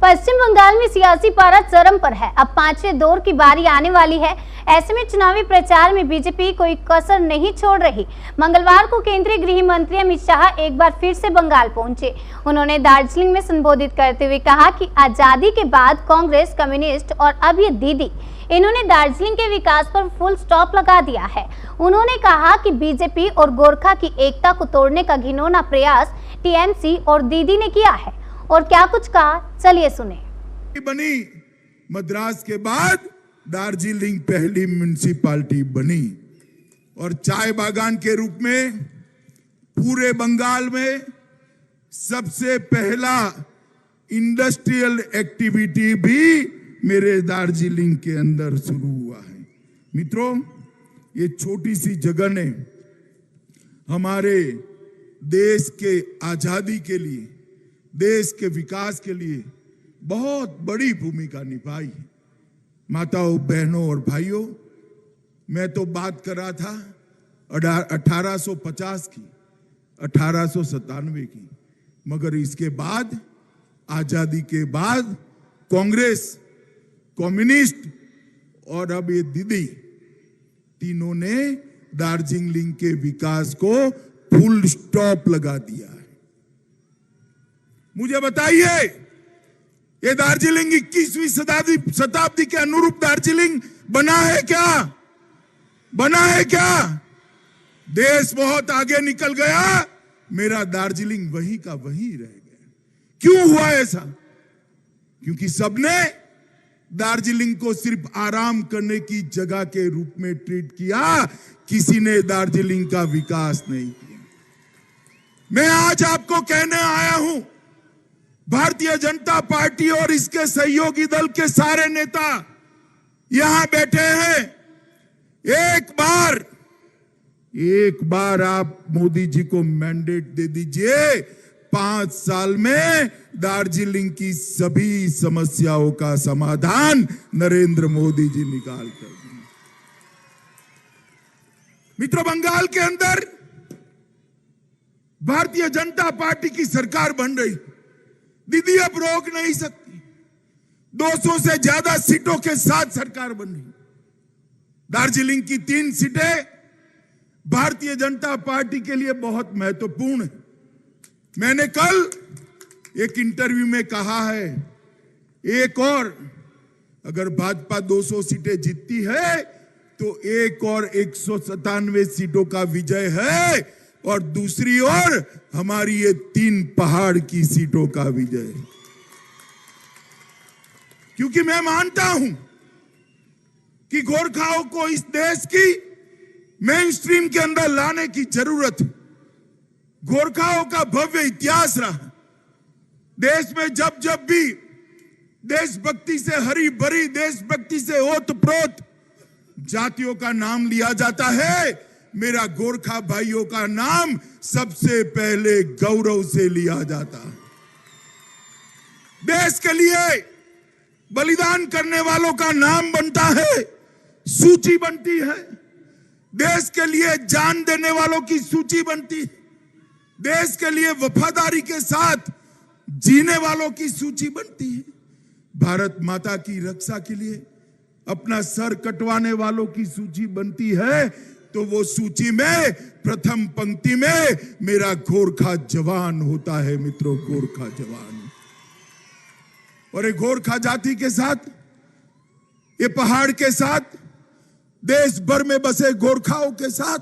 पश्चिम बंगाल में सियासी पारा चरम पर है। अब पांचवें दौर की बारी आने वाली है। ऐसे में चुनावी प्रचार में बीजेपी कोई कसर नहीं छोड़ रही। मंगलवार को केंद्रीय गृह मंत्री अमित शाह एक बार फिर से बंगाल पहुंचे। उन्होंने दार्जिलिंग में संबोधित करते हुए कहा कि आजादी के बाद कांग्रेस, कम्युनिस्ट और अब ये दीदी, इन्होंने दार्जिलिंग के विकास पर फुल स्टॉप लगा दिया है। उन्होंने कहा कि बीजेपी और गोरखा की एकता को तोड़ने का घिनौना प्रयास टीएमसी और दीदी ने किया है। और क्या कुछ कहा, चलिए सुने। बनी मद्रास के बाद दार्जिलिंग पहली म्युनिसिपैलिटी बनी और चाय बागान के रूप में पूरे बंगाल में सबसे पहला इंडस्ट्रियल एक्टिविटी भी मेरे दार्जिलिंग के अंदर शुरू हुआ है। मित्रों, ये छोटी सी जगह ने हमारे देश के आजादी के लिए, देश के विकास के लिए बहुत बड़ी भूमिका निभाई है। माताओं, बहनों और भाइयों, मैं तो बात कर रहा था 1850 की, 1897 की, मगर इसके बाद, आजादी के बाद कांग्रेस, कम्युनिस्ट और अब ये दीदी, तीनों ने दार्जिलिंग के विकास को फुल स्टॉप लगा दिया है। मुझे बताइए, ये दार्जिलिंग 21वीं शताब्दी के अनुरूप दार्जिलिंग बना है क्या? बना है क्या? देश बहुत आगे निकल गया, मेरा दार्जिलिंग वहीं का वहीं रह गया। क्यों हुआ ऐसा? क्योंकि सबने दार्जिलिंग को सिर्फ आराम करने की जगह के रूप में ट्रीट किया, किसी ने दार्जिलिंग का विकास नहीं किया। मैं आज आपको कहने आया हूं, भारतीय जनता पार्टी और इसके सहयोगी दल के सारे नेता यहां बैठे हैं। एक बार आप मोदी जी को मैंडेट दे दीजिए, 5 साल में दार्जिलिंग की सभी समस्याओं का समाधान नरेंद्र मोदी जी निकाल कर देंगे। मित्रों, बंगाल के अंदर भारतीय जनता पार्टी की सरकार बन रही, दीदी अब रोक नहीं सकती। 200 से ज्यादा सीटों के साथ सरकार बन रही। दार्जिलिंग की 3 सीटें भारतीय जनता पार्टी के लिए बहुत महत्वपूर्ण है। मैंने कल एक इंटरव्यू में कहा है, एक और अगर भाजपा 200 सीटें जीतती है तो एक और 197 सीटों का विजय है, और दूसरी ओर हमारी ये 3 पहाड़ की सीटों का विजय है। क्योंकि मैं मानता हूं कि गोरखाओं को इस देश की मेन स्ट्रीम के अंदर लाने की जरूरत है। गोरखाओं का भव्य इतिहास रहा। देश में जब जब भी देशभक्ति से हरी भरी, देशभक्ति से ओतप्रोत जातियों का नाम लिया जाता है, मेरा गोरखा भाइयों का नाम सबसे पहले गौरव से लिया जाता है। देश के लिए बलिदान करने वालों का नाम बनता है, सूची बनती है। देश के लिए जान देने वालों की सूची बनती है। देश के लिए वफादारी के साथ जीने वालों की सूची बनती है। भारत माता की रक्षा के लिए अपना सर कटवाने वालों की सूची बनती है, तो वो सूची में प्रथम पंक्ति में मेरा गोरखा जवान होता है। मित्रों, गोरखा जवान। और एक गोरखा जाति के साथ, ये पहाड़ के साथ, देश भर में बसे गोरखाओं के साथ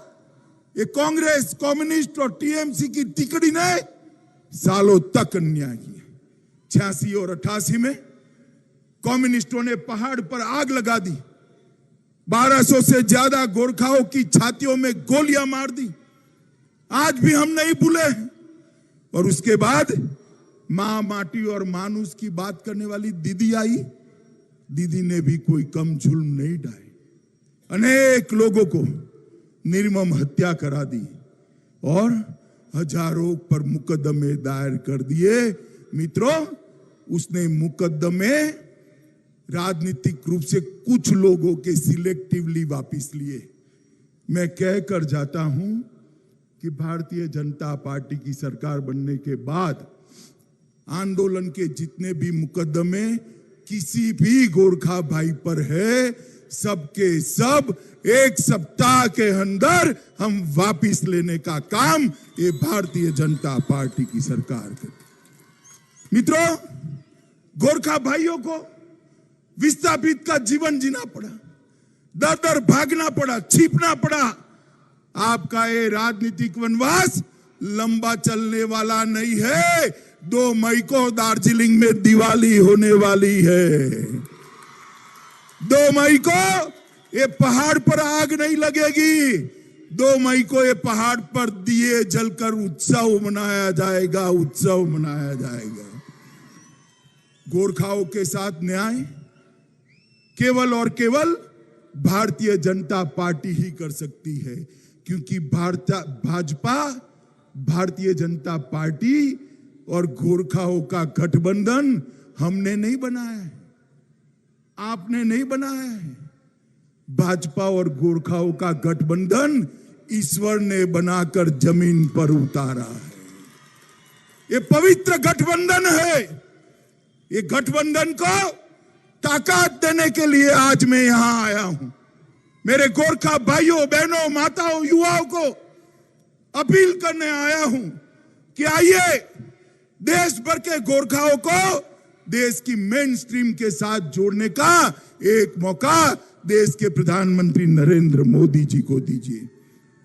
ये कांग्रेस, कम्युनिस्ट और टीएमसी की तिकड़ी ने सालों तक अन्याय किया। 86 और 88 में कम्युनिस्टों ने पहाड़ पर आग लगा दी, 1200 से ज्यादा गोरखाओं की छातियों में गोलियां मार दी। आज भी हम नहीं भूले। और उसके बाद मां, माटी और मानुस की बात करने वाली दीदी आई। दीदी ने भी कोई कम जुल्म नहीं ढाए, अनेक लोगों को निर्मम हत्या करा दी और हजारों पर मुकदमे दायर कर दिए। मित्रों, उसने मुकदमे राजनीतिक रूप से कुछ लोगों के सिलेक्टिवली वापस लिए। मैं कहकर जाता हूं कि भारतीय जनता पार्टी की सरकार बनने के बाद आंदोलन के जितने भी मुकदमे किसी भी गोरखा भाई पर है, सबके सब 1 सप्ताह के अंदर हम वापिस लेने का काम ये भारतीय जनता पार्टी की सरकार करती। मित्रों, गोरखा भाइयों को विस्थापित का जीवन जीना पड़ा, दर दर भागना पड़ा, छिपना पड़ा। आपका ये राजनीतिक वनवास लंबा चलने वाला नहीं है। 2 मई को दार्जिलिंग में दिवाली होने वाली है। 2 मई को ये पहाड़ पर आग नहीं लगेगी। 2 मई को ये पहाड़ पर दिए जलकर उत्सव मनाया जाएगा, उत्सव मनाया जाएगा। गोरखाओं के साथ न्याय केवल और केवल भारतीय जनता पार्टी ही कर सकती है, क्योंकि भाजपा, भारतीय जनता पार्टी और गोरखाओं का गठबंधन हमने नहीं बनाया है, आपने नहीं बनाया है। भाजपा और गोरखाओं का गठबंधन ईश्वर ने बनाकर जमीन पर उतारा है। ये पवित्र गठबंधन है। ये गठबंधन को ताकत देने के लिए आज मैं यहां आया हूं। मेरे गोरखा भाइयों, बहनों, माताओं, युवाओं को अपील करने आया हूं कि आइए, देश भर के गोरखाओं को देश की मेन स्ट्रीम के साथ जोड़ने का एक मौका देश के प्रधानमंत्री नरेंद्र मोदी जी को दीजिए।